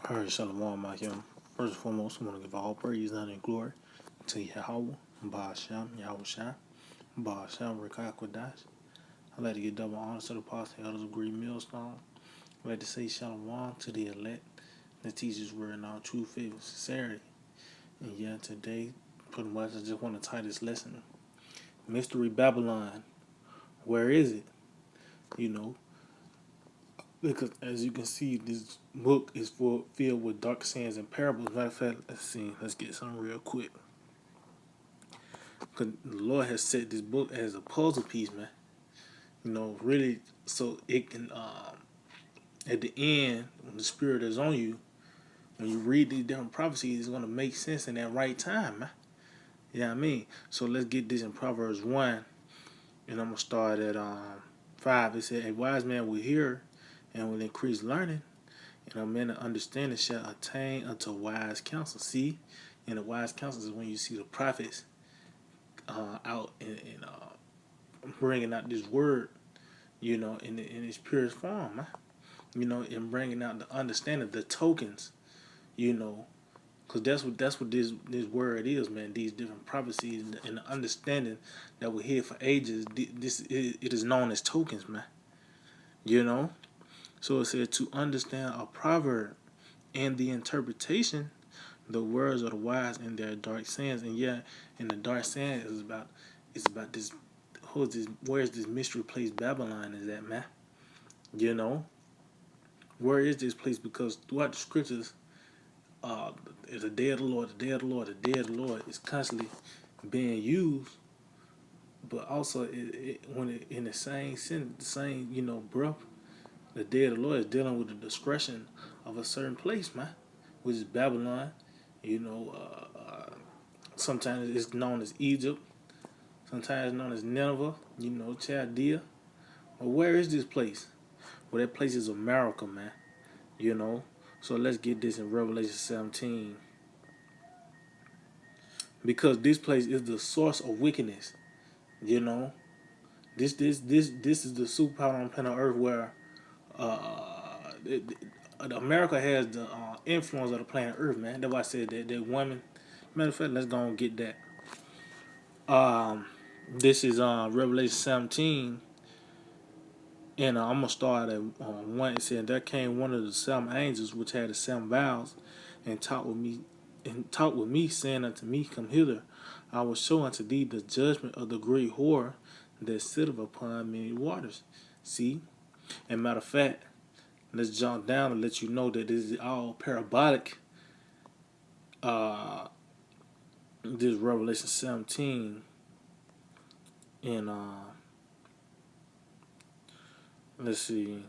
All right, Shalom, Mahim. First and foremost, I want to give all praise, honor, and glory to Yahweh, Ba'asham, Yahweh Shai, Ba'asham, Rekai Kodash. I'd like to give double honor to the apostles and elders of Green Millstone. I'd like to say Shalom to the elect that teaches word in all true faith and sincerity. And yeah, today, pretty much, I just want to tie this lesson. Mystery Babylon, where is it? You know, because as you can see, this book is filled with dark sayings and parables. Matter of fact, let's get some real quick. Cause the Lord has set this book as a puzzle piece, man. You know, really, so it can, at the end, when the Spirit is on you, when you read these different prophecies, it's going to make sense in that right time, man. You know what I mean? So let's get this in Proverbs 1, and I'm going to start at 5. It said, a wise man will hear and will increase learning, and a man of understanding shall attain unto wise counsel. See? And the wise counsel is when you see the prophets out and bringing out this word, you know, in its purest form, huh? You know, and bringing out the understanding, the tokens, you know, because that's what this word is, man. These different prophecies and the understanding that we're here for ages. It is known as tokens, man. You know, so it said to understand a proverb and the interpretation, the words of the wise and their dark sayings, and yeah, and the dark saying is about this. Who's this? Where's this mystery place Babylon is at, man? You know, where is this place? Because throughout the scriptures, the day of the Lord, the day of the Lord, the day of the Lord is constantly being used, but also in the same sentence, the same breath, the day of the Lord is dealing with the discretion of a certain place, man, which is Babylon. You know, sometimes it's known as Egypt, sometimes it's known as Nineveh. You know, Chaldea. But where is this place? Well, that place is America, man. You know, so let's get this in Revelation 17. Because this place is the source of wickedness. You know, this is the superpower on planet Earth where it, America has the influence of the planet Earth, man. That's why I said that woman. Matter of fact, let's go and get that. This is Revelation 17, and I'm gonna start at one. It said, there came one of the 7 angels which had the 7 vials, and talked with me, saying unto me, come hither. I will show unto thee the judgment of the great whore that sitteth upon many waters. See? And matter of fact, let's jump down and let you know that this is all parabolic. This Revelation 17, and let's see.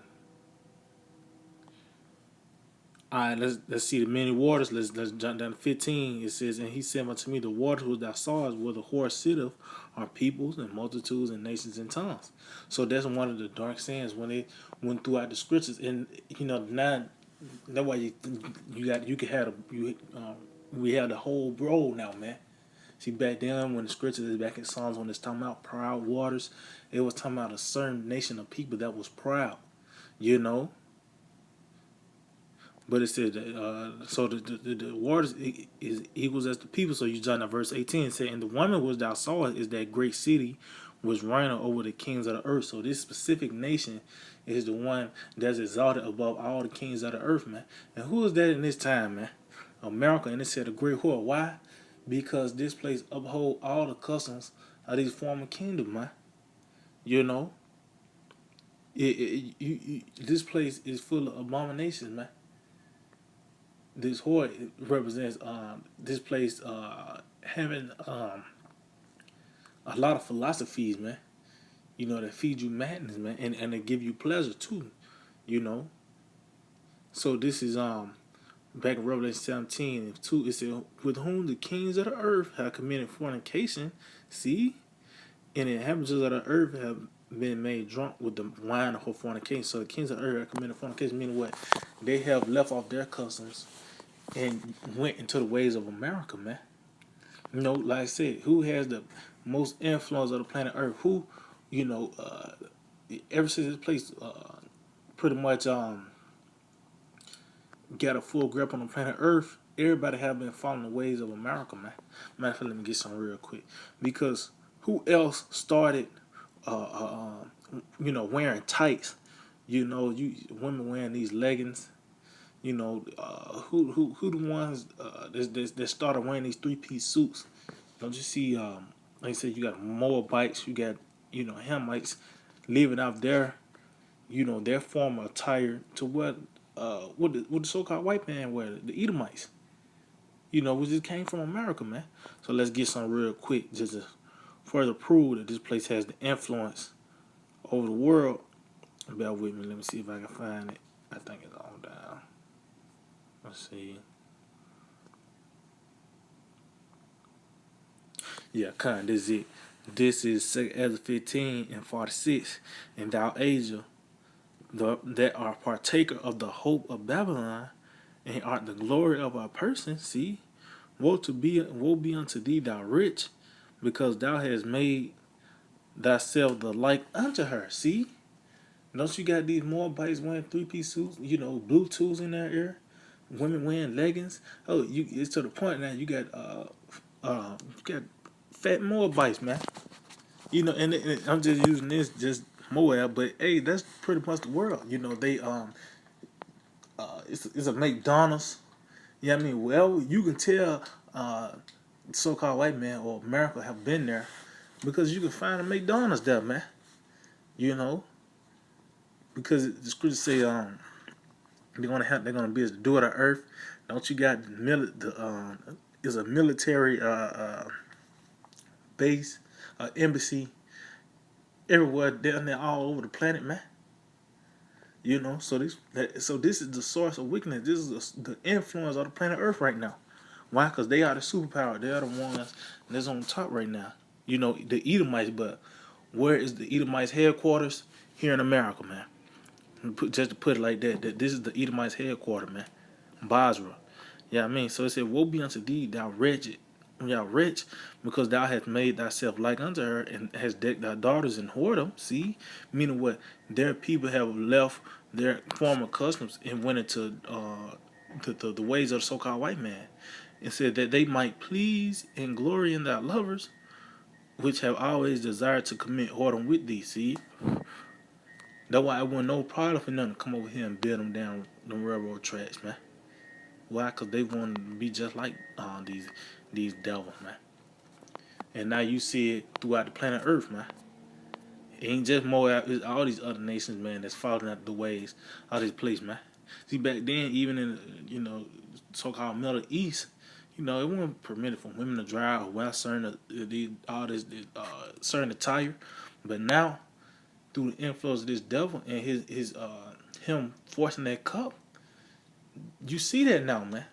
All right, let's see the many waters. Let's jump down to 15. It says, and he said unto me, the waters which thou sawest where the horse sitteth are peoples and multitudes and nations and tongues. So that's one of the dark sayings when they went throughout the scriptures, and now that way you can have we have the whole road now, man. See, back then when the scriptures is back in Psalms when it's talking about proud waters, it was talking about a certain nation of people that was proud, you know. But it said, so the waters is equals as the people. So you jump to verse 18 and say, and the woman which thou sawest is that great city which reigneth over the kings of the earth. So this specific nation is the one that's exalted above all the kings of the earth, man. And who is that in this time, man? America. And it said a great whore. Why? Because this place uphold all the customs of these former kingdom, man. You know, this place is full of abominations, man. This whore represents this place having a lot of philosophies, man. You know, that feed you madness, man, and they give you pleasure too. You know, so this is back in Revelation 17 and 2. It said, with whom the kings of the earth have committed fornication. See, and the inhabitants of the earth have been made drunk with the wine of her fornication. So the kings of the earth have committed fornication, meaning what? They have left off their customs and went into the ways of America, man. You know, like I said, who has the most influence of the planet Earth? Who, you know, ever since this place pretty much got a full grip on the planet Earth, everybody have been following the ways of America, man. Matter of fact, let me get some real quick. Because who else started, wearing tights? You women wearing these leggings. Who the ones that started wearing these 3-piece suits? Don't you see? Like I said, you got Moabites, you got Hamites living out there, their former attire to what the so-called white man wear, the Edomites. We just came from America, man. So let's get some real quick, just to further prove that this place has the influence over the world. Bear with me. Let me see if I can find it. I think it's on down. Let's see. Yeah, this is it. This is 2 Ezra 15 and 46. And thou Asia, that are partaker of the hope of Babylon, and art the glory of our person. See, woe be unto thee, thou rich, because thou hast made thyself the like unto her. See, don't you got these Moabites wearing 3-piece suits? Blue tools in their ear, women wearing leggings. Oh, it's to the point now. You got fat Moabites, man. And I'm just using this just Moab, but hey, that's pretty much the world. They it's a McDonald's. Yeah, I mean, well, you can tell so-called white man or America have been there because you can find a McDonald's there, man. Because the scriptures say they're gonna be as the dew of the earth. Don't you got is a military base, embassy everywhere down there all over the planet, man. So this is the source of wickedness. This is the influence of the planet Earth right now. Why? Because they are the superpower. They are the ones that's on top right now. The Edomites, but where is the Edomites headquarters? Here in America, man. Just to put it like that this is the Edomites headquarters, man. Basra. Yeah, I mean, so it said, woe be unto thee, thou wretched. Thou rich, because thou hast made thyself like unto her, and hast decked thy daughters in whoredom. See? Meaning what? Their people have left their former customs and went into the ways of the so-called white man. And said that they might please and glory in thy lovers, which have always desired to commit whoredom with thee. See? That's why I want no problem for them to come over here and build them down the railroad tracks, man. Why? Because they want to be just like these devils, man. And now you see it throughout the planet Earth, man. It ain't just Moab, it's all these other nations, man, that's following out the ways of this place, man. See, back then, even in so-called Middle East, it wasn't permitted for women to drive or wear certain certain attire. But now, through the influence of this devil and him forcing that cup, you see that now, man.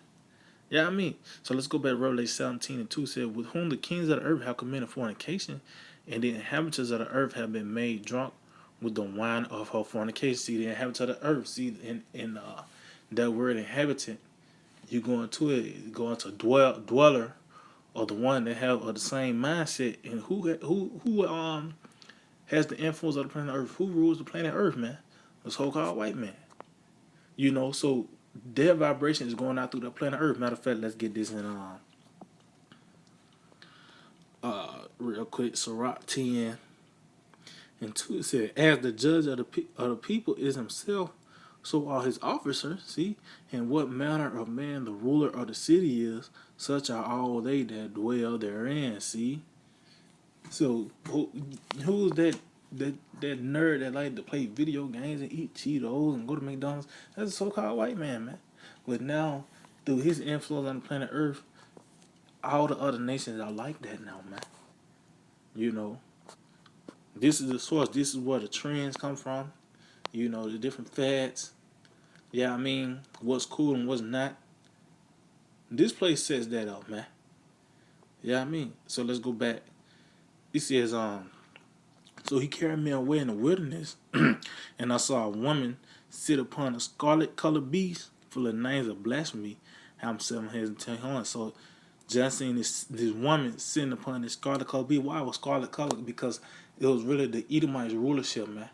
Yeah, I mean, so let's go back to Revelation 17 and 2 said, with whom the kings of the earth have committed fornication, and the inhabitants of the earth have been made drunk with the wine of her fornication. See, the inhabitants of the earth, see, in that word inhabitant, you go into it, go into dweller, or the one that have the same mindset, and who has the influence of the planet Earth? Who rules the planet Earth, man? The so-called white man. So their vibration is going out through the planet Earth. Matter of fact, let's get this in real quick. Sirach 10 and 2 it said, as the judge of the people is himself, so are his officers. See, and what manner of man the ruler of the city is, such are all they that dwell therein. See, so who's that nerd that like to play video games and eat Cheetos and go to McDonald's? That's a so-called white man, man. But now, through his influence on the planet Earth, all the other nations are like that now, man. This is the source. This is where the trends come from. The different fads. Yeah, I mean, what's cool and what's not. This place sets that up, man. Yeah, I mean, so let's go back. It says, so he carried me away in the wilderness, and I saw a woman sit upon a scarlet-colored beast full of names of blasphemy, having 7 heads and 10 horns. So just seeing this woman sitting upon this scarlet-colored beast. Why was scarlet-colored? Because it was really the Edomite rulership, man.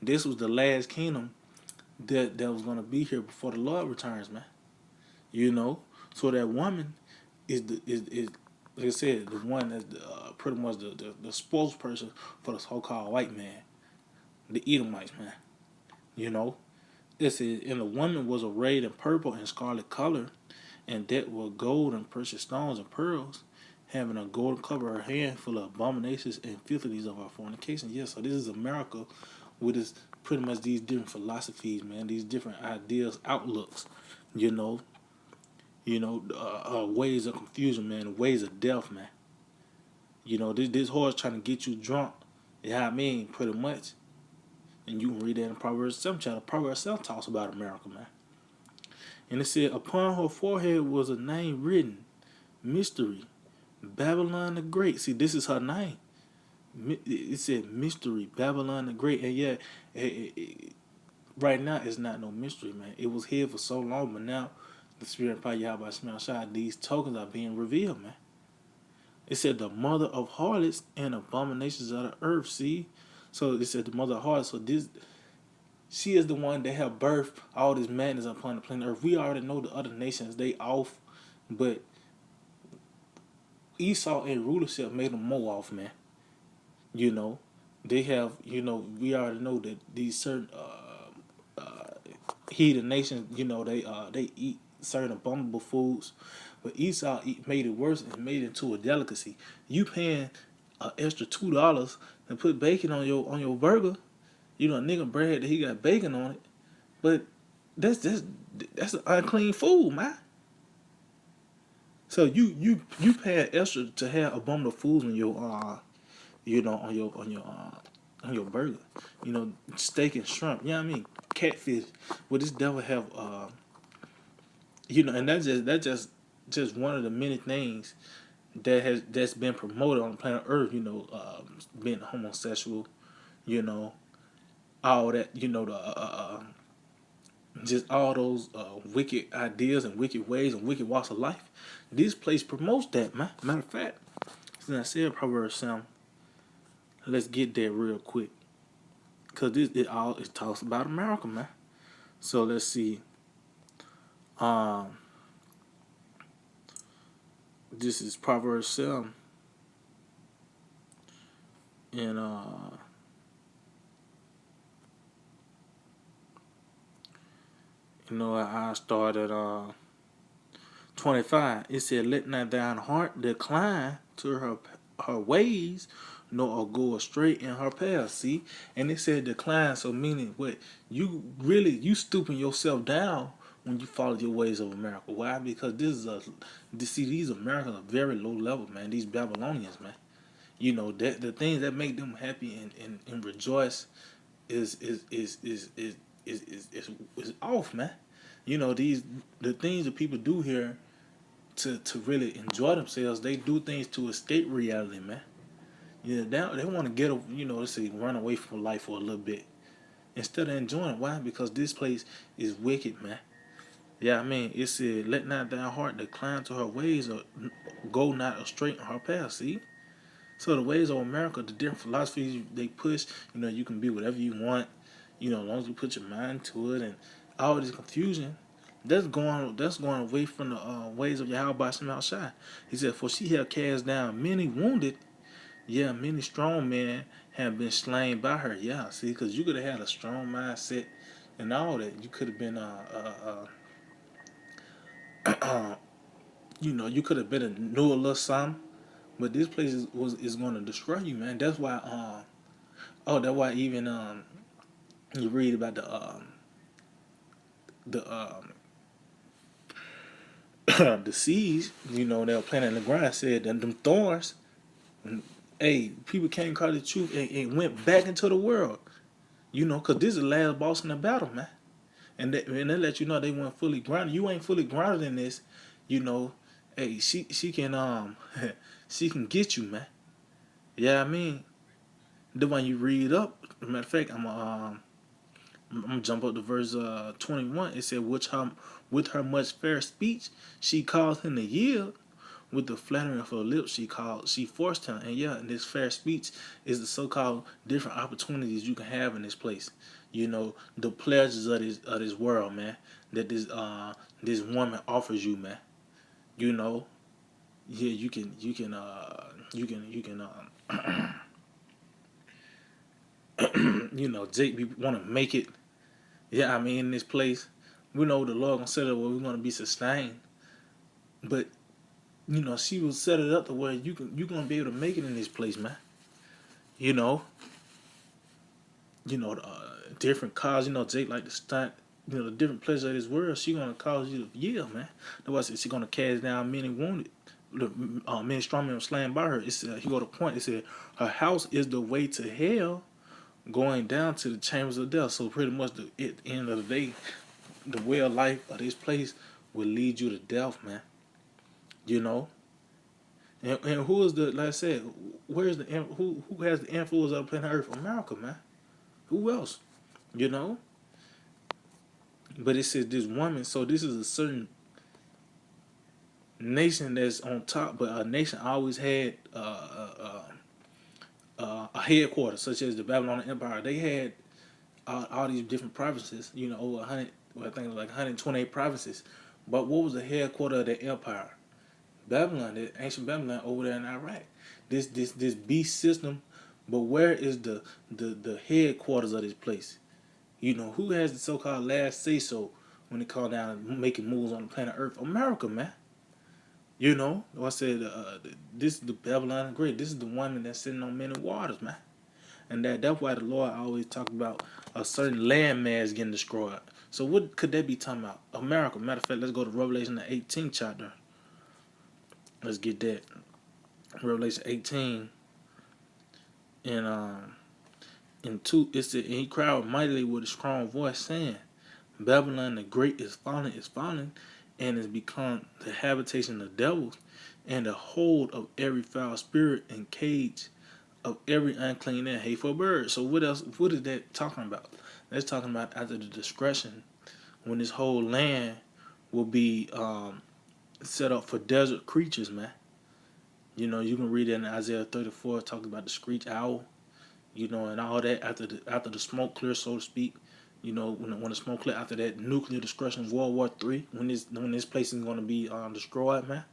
This was the last kingdom that was gonna be here before the Lord returns, man. You know, so that woman is like I said, the one that's pretty much the spokesperson for the so-called white man, the Edomites, man. You know, it says, and the woman was arrayed in purple and scarlet color, and decked with gold and precious stones and pearls, having a golden cover her hand full of abominations and filthies of our fornication. Yes, so this is America with this pretty much these different philosophies, man, these different ideas, outlooks, you know, ways of confusion, man, ways of death, man. You know, this horse trying to get you drunk. Yeah, I mean, pretty much. And you can read that in Proverbs 7 chapter. Proverbs 7 talks about America, man. And it said, upon her forehead was a name written, Mystery, Babylon the Great. See, this is her name. It said Mystery, Babylon the Great. And yeah, right now it's not no mystery, man. It was here for so long, but now the Spirit of Yahweh Shemel Shai, these tokens are being revealed, man. It said the mother of harlots and abominations of the earth. See, so it said the mother of harlots. So this, she is the one that have birthed all this madness upon the planet Earth. We already know the other nations they off, but Esau and rulership made them more off, man. You know, they have. You know, we already know that these certain heathen nations. You know, they eat certain abominable foods, but Esau made it worse and made it into a delicacy. You paying an extra $2 and put bacon on your burger. You know, a nigga bread that he got bacon on it, but that's an unclean food, man. So you pay extra to have abominable foods on your on your burger. You know, steak and shrimp. You know what I mean? Catfish. Well, this devil have and that's just one of the many things that's been promoted on planet Earth. You know, being homosexual. You know, all that. You know the just all those wicked ideas and wicked ways and wicked walks of life. This place promotes that, man. Matter of fact, since I said Proverbs 7, let's get there real quick. Because it talks about America, man. So let's see. This is Proverbs 7. And I started 25. It said, let not thine heart decline to her ways, nor go astray in her path. See? And it said decline, so meaning what? You stooping yourself down when you follow your ways of America. Why? Because these Americans are very low level, man. These Babylonians, man. You know, that the things that make them happy and rejoice is off, man. You know, the things that people do here to really enjoy themselves, they do things to escape reality, man. Yeah, they want to let's say run away from life for a little bit instead of enjoying it. Why? Because this place is wicked, man. Yeah, I mean, it said, let not thy heart decline to her ways, or go not astray in her path. See? So the ways of America, the different philosophies they push, you can be whatever you want, as long as you put your mind to it, and all this confusion, that's going away from the ways of Yahweh Shemel Shai. He said, for she have cast down many wounded, yeah, many strong men have been slain by her. Yeah, see, because you could have had a strong mindset and all that. You could have been you could have been a new a little something, but this place is going to destroy you, man. That's why that's why even you read about the the seeds, they were planted in the ground, said that them thorns, hey, people came across the truth and went back into the world, because this is the last boss in the battle, man. And they let you know they weren't fully grounded. You ain't fully grounded in this, hey, she can she can get you, man. Yeah, I mean, the one you read up. Matter of fact, I'm gonna jump up to verse 21. It said, with her much fair speech, she caused him to yield. With the flattering of her lips, she forced him. And yeah, and this fair speech is the so-called different opportunities you can have in this place. You know, the pleasures of this world, man. That this woman offers you, man. You know, yeah, you know, Jake, we want to make it. Yeah, I mean, in this place, we know the Lord gonna set it where we're gonna be sustained. But you know, she will set it up to where you gonna be able to make it in this place, man. You know, different cars. You know, Jake like to stunt. You know, the different pleasures of this world. She gonna cause you to yield, man. That's why I said she gonna cast down many wounded. Many strong men were slain by her. It said he go to point. It said her house is the way to hell, going down to the chambers of death. So pretty much, at the end of the day, the way of life of this place will lead you to death, man. You know, and who is the like I said, where's the who has the influence of planet Earth? America, man. Who else? You know. But it says this woman. So this is a certain nation that's on top, but a nation always had a headquarters, such as the Babylonian Empire. They had all these different provinces. You know, over 100. Well, I think it was like 128 provinces. But what was the headquarters of the empire? Babylon, the ancient Babylon over there in Iraq. This beast system, but where is the headquarters of this place? You know, who has the so called last say so when it comes down to making moves on the planet Earth? America, man. You know, like I said, this is the Babylon the Great. This is the woman that's sitting on many waters, man. And that's why the Lord always talk about a certain landmass getting destroyed. So what could that be talking about? America. Matter of fact, let's go to Revelation the 18th chapter. Let's get that. Revelation 18 and in 2 it said, and he cried mightily with a strong voice, saying, Babylon the great is fallen, and is become the habitation of devils, and the hold of every foul spirit, and cage of every unclean and hateful bird. So what else? What is that talking about? That's talking about after the destruction, when this whole land will be set up for desert creatures, man. You know, you can read it in Isaiah 34, talking about the screech owl, you know, and all that after the smoke clears, so to speak. You know, when the smoke clear after that nuclear destruction of World War III, when this place is going to be destroyed, man.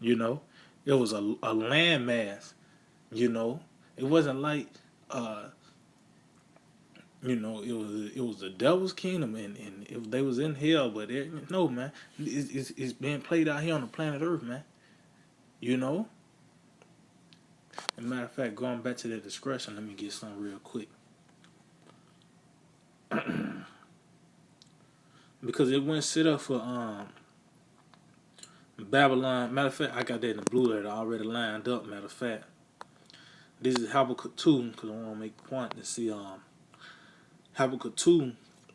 You know, it was a landmass. You know, it wasn't like uh, you know, it was the devil's kingdom, and if they was in hell, but no, man, it's being played out here on the planet Earth, man. You know. As a matter of fact, going back to that discretion, let me get something real quick. Because it went set up for Babylon. Matter of fact, I got that in the blue letter already lined up. Matter of fact, this is Habakkuk 2, because I want to make a point to see Habakkuk 2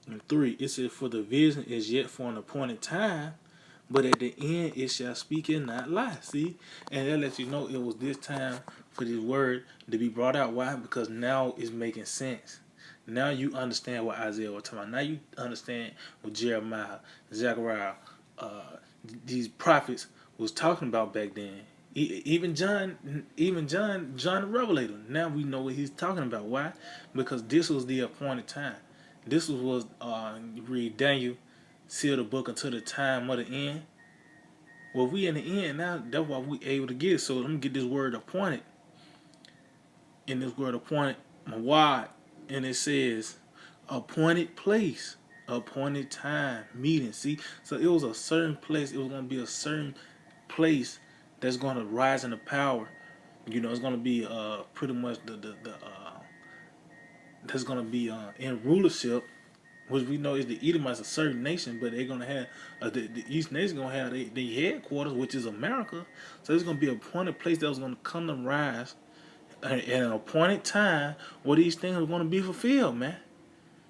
and 3. It says, for the vision is yet for an appointed time, but at the end it shall speak and not lie. See? And that lets you know it was this time for this word to be brought out. Why? Because now it's making sense. Now you understand what Isaiah was talking about. Now you understand what Jeremiah, Zechariah, these prophets was talking about back then. Even John the Revelator. Now we know what he's talking about. Why? Because this was the appointed time. This was you read Daniel, seal the book until the time of the end. Well, we in the end now. That's why we able to get it. So let me get this word appointed. In this word appointed, mawad, and it says appointed place, appointed time, meeting. See, so it was a certain place. It was going to be a certain place that's going to rise into power. You know, it's going to be pretty much that's going to be in rulership, which we know is the Edomites, a certain nation, but they're going to have the East nation going to have their headquarters, which is America. So it's going to be a appointed place that was going to come to rise at an appointed time where these things are going to be fulfilled, man.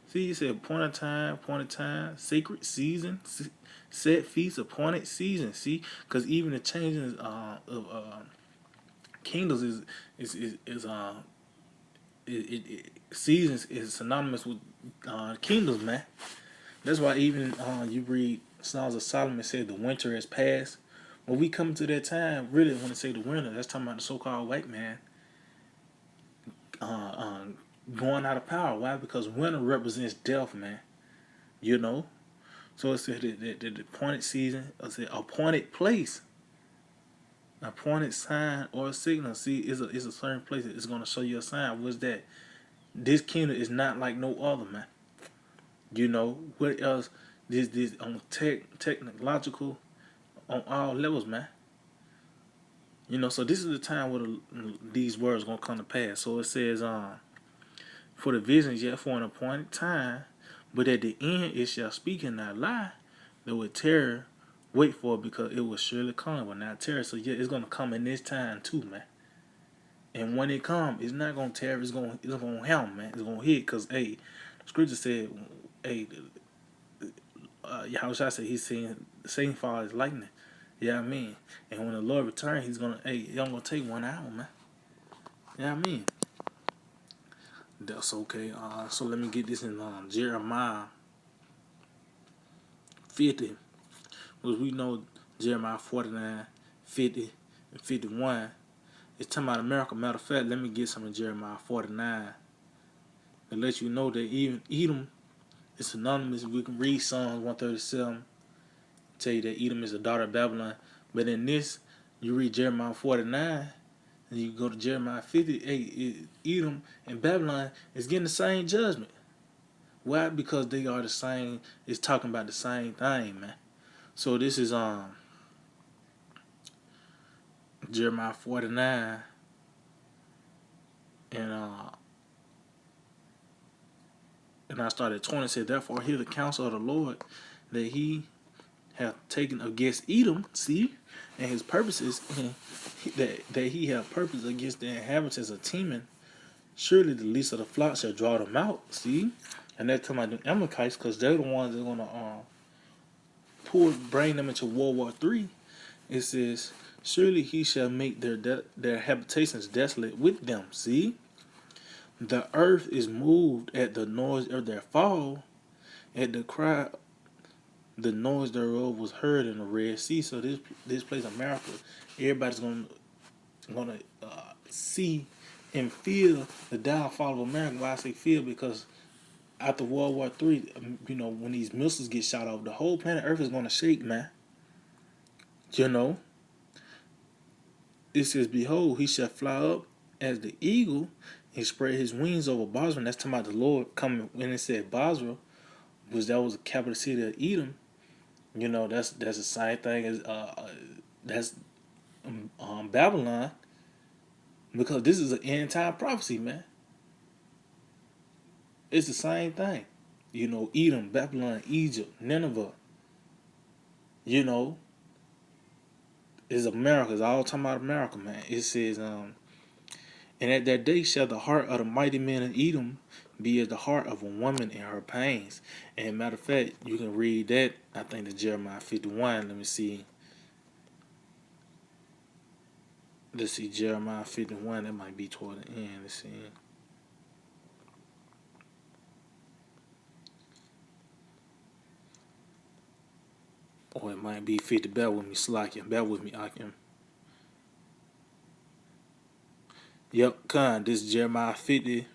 See, you said appointed time, sacred season, set feast, appointed season. See, because even the changing of kingdoms seasons is synonymous with kingdoms, man. That's why even you read Songs of Solomon said the winter has passed. When we come to that time, really, when they say the winter, that's talking about the so-called white man going out of power. Why? Because winter represents death, man. You know. So it said the appointed season, I said appointed place, appointed sign or signal. See, it's a certain place that is going to show you a sign. What's that? This kingdom is not like no other, man. You know what else? This on technological on all levels, man. You know, so this is the time where these words gonna come to pass. So it says, for the visions yet for an appointed time, but at the end it shall speak and not lie. That with terror wait for it because it will surely come, but not terror. So yeah, it's gonna come in this time too, man. And when it come, it's not gonna terror. It's gonna help, man. It's gonna hit, cause hey, scripture said, hey, how should I say? He's seeing Satan fall as lightning. Yeah, I mean, and when the Lord returns, he's gonna, hey, he gonna take 1 hour, man. Yeah, I mean, that's okay. So let me get this in Jeremiah 50, because we know Jeremiah 49, 50, and 51. It's talking about America. Matter of fact, let me get some in Jeremiah 49 to let you know that even Edom is synonymous. We can read Psalms 137, tell you that Edom is the daughter of Babylon. But in this, you read Jeremiah 49, and you go to Jeremiah 50. Hey, Edom and Babylon is getting the same judgment. Why? Because they are the same. It's talking about the same thing, man. So this is Jeremiah 49, and I started at 20. Said, therefore hear the counsel of the Lord that he hath taken against Edom, see, and his purposes, and that he hath purpose against the inhabitants of Teman. Surely the least of the flock shall draw them out, see, and that's talking about the Amalekites, because they're the ones that are gonna bring them into World War III. It says, surely he shall make their habitations desolate with them. See, the earth is moved at the noise of their fall, at the cry. The noise thereof was heard in the Red Sea. So this place, America, everybody's gonna see and feel the downfall of America. Why I say feel? Because after World War III, you know, when these missiles get shot off, the whole planet Earth is gonna shake, man. You know, it says, behold, he shall fly up as the eagle and spread his wings over Basra. That's talking about the Lord coming. When it said Basra, because that was the capital city of Edom. You know, that's the same thing as that's Babylon, because this is an end time prophecy, man. It's the same thing. You know, Edom, Babylon, Egypt, Nineveh. You know, is America. It's all talking about America, man. It says, and at that day shall the heart of the mighty men of Edom be as the heart of a woman in her pains. And matter of fact, you can read that, I think, in Jeremiah 51. Let me see. Let's see, Jeremiah 51. That might be toward the end. Let's see. Or it might be 50. Bear with me, Slakia. Bear with me, Akim. Yep, this is Jeremiah 50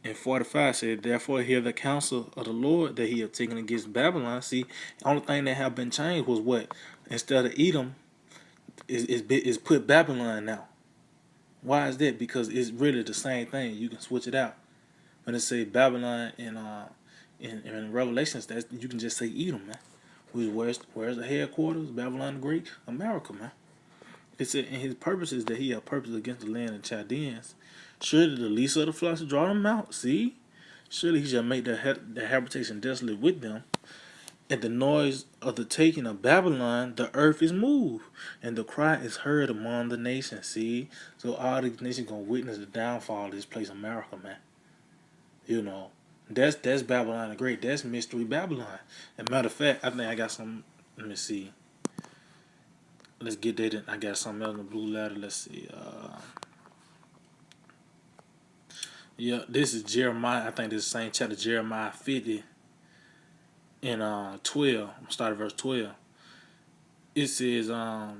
and 45 said, therefore hear the counsel of the Lord that he have taken against Babylon. See, the only thing that have been changed was what? Instead of Edom, is put Babylon now. Why is that? Because it's really the same thing. You can switch it out. When it say Babylon in Revelations, that you can just say Edom, man. Where's the headquarters? Babylon the Great, America, man. It said, in his purposes that he had purpose against the land of Chaldeans. Surely the least of the flocks draw them out. See? Surely he shall make their habitation desolate with them. At the noise of the taking of Babylon, the earth is moved, and the cry is heard among the nations. See? So all these nations gonna witness the downfall of this place, America, man. You know. That's Babylon the Great. That's Mystery Babylon. As a matter of fact, I think I got some. Let me see. Let's get that in. I got something else in the blue letter. Let's see. Yeah, this is Jeremiah. I think this is the same chapter, Jeremiah 50 and 12. I'm starting verse 12. It says, oh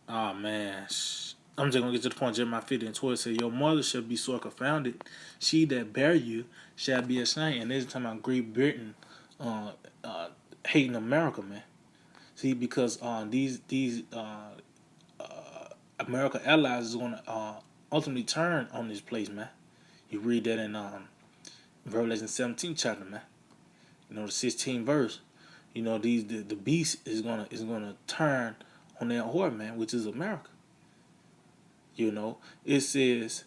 man, I'm just gonna get to the point. Jeremiah 50:12 says, "Your mother shall be sore confounded; she that bare you shall be ashamed." And this is talking about Great Britain, uh, uh, hating America, man. See, because these America allies is gonna ultimately turn on this place, man. You read that in Revelation 17 chapter, man. You know the 16th verse. You know the beast is gonna turn on that whore, man, which is America. You know it says,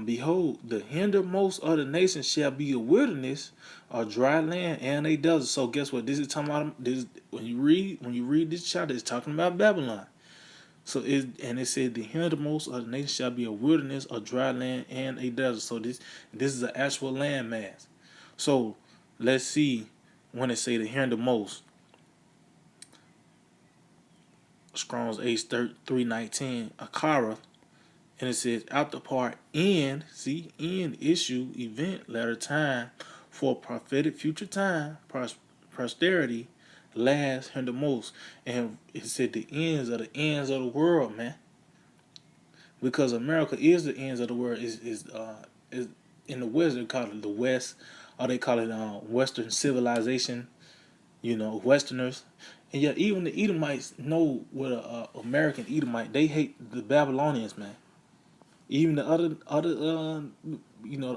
behold, the hindermost of the nations shall be a wilderness, a dry land, and a desert. So guess what? This is talking about this. When you read this chapter, it's talking about Babylon. So it said the hindermost of the nations shall be a wilderness, a dry land, and a desert. So this is an actual landmass. So let's see when it say the hindermost. Strong's H319 Akara, and it says after part end, see end issue event latter time for prophetic future time posterity last hindermost, and it said the ends of the world, man, because America is the ends of the world. Is in the West they call it the West, or they call it Western civilization. You know, Westerners, and yet even the Edomites know what a American Edomite. They hate the Babylonians, man. Even the other the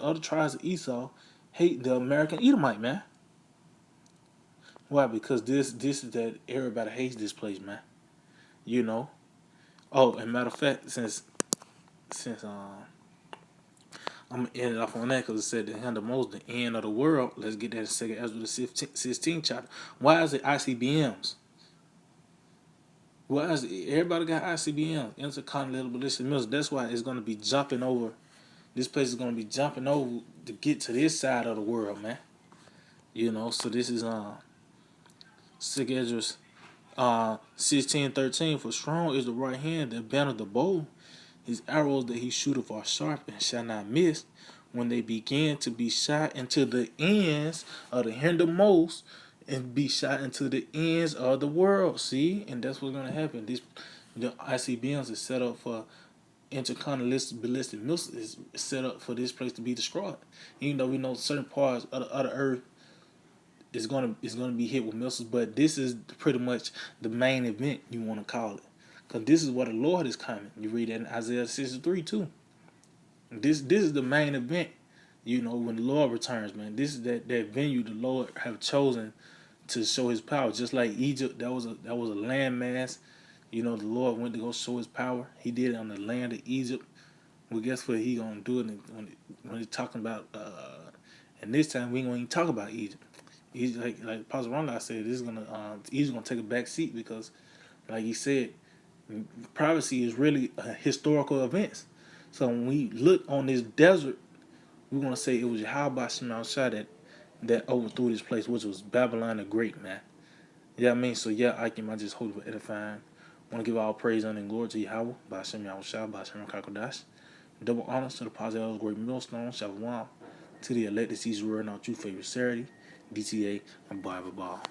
other tribes of Esau hate the American Edomite, man. Why? Because this is that everybody hates this place, man. You know. Oh, and matter of fact, since I'm gonna end it off on that because it said the end of most, the end of the world. Let's get that in second Ezra the 16th chapter. Why is it ICBMs? Why is it, everybody got ICBMs, intercontinental ballistic missiles? That's why it's gonna be jumping over. This place is gonna be jumping over to get to this side of the world, man. You know, so this is second Ezra 16:13. For strong is the right hand that banneth the bow. His arrows that he shooteth are sharp and shall not miss. When they begin to be shot into the ends of the hindermost, and be shot into the ends of the world. See, and that's what's gonna happen. The ICBMs is set up for intercontinental ballistic missiles. Is set up for this place to be destroyed. Even though we know certain parts of the earth is gonna be hit with missiles, but this is pretty much the main event, you want to call it, because this is where the Lord is coming. You read that in Isaiah 63 too. This is the main event. You know, when the Lord returns, man. This is that venue the Lord have chosen to show His power. Just like Egypt, that was a landmass. You know, the Lord went to go show His power. He did it on the land of Egypt. Well, guess what? He gonna do it when He's talking about. And this time we ain't gonna even talk about Egypt. He's like Pastor Ronald said, this is gonna Egypt gonna take a back seat because, like he said, prophecy is really historical events. So when we look on this desert, we're gonna say it was Yahweh Shema Shai that overthrew this place, which was Babylon the Great, man. Yeah, I mean, so yeah, I just hold it edifying. I want to give all praise and glory to Yahweh, Ba'ashem Yahweh Shai, Ba'ashem Kakodash. Double honors to the positive great millstone, Shalom, to the elected seas, word, our true favorite Saturday, DTA, and Bible Ball.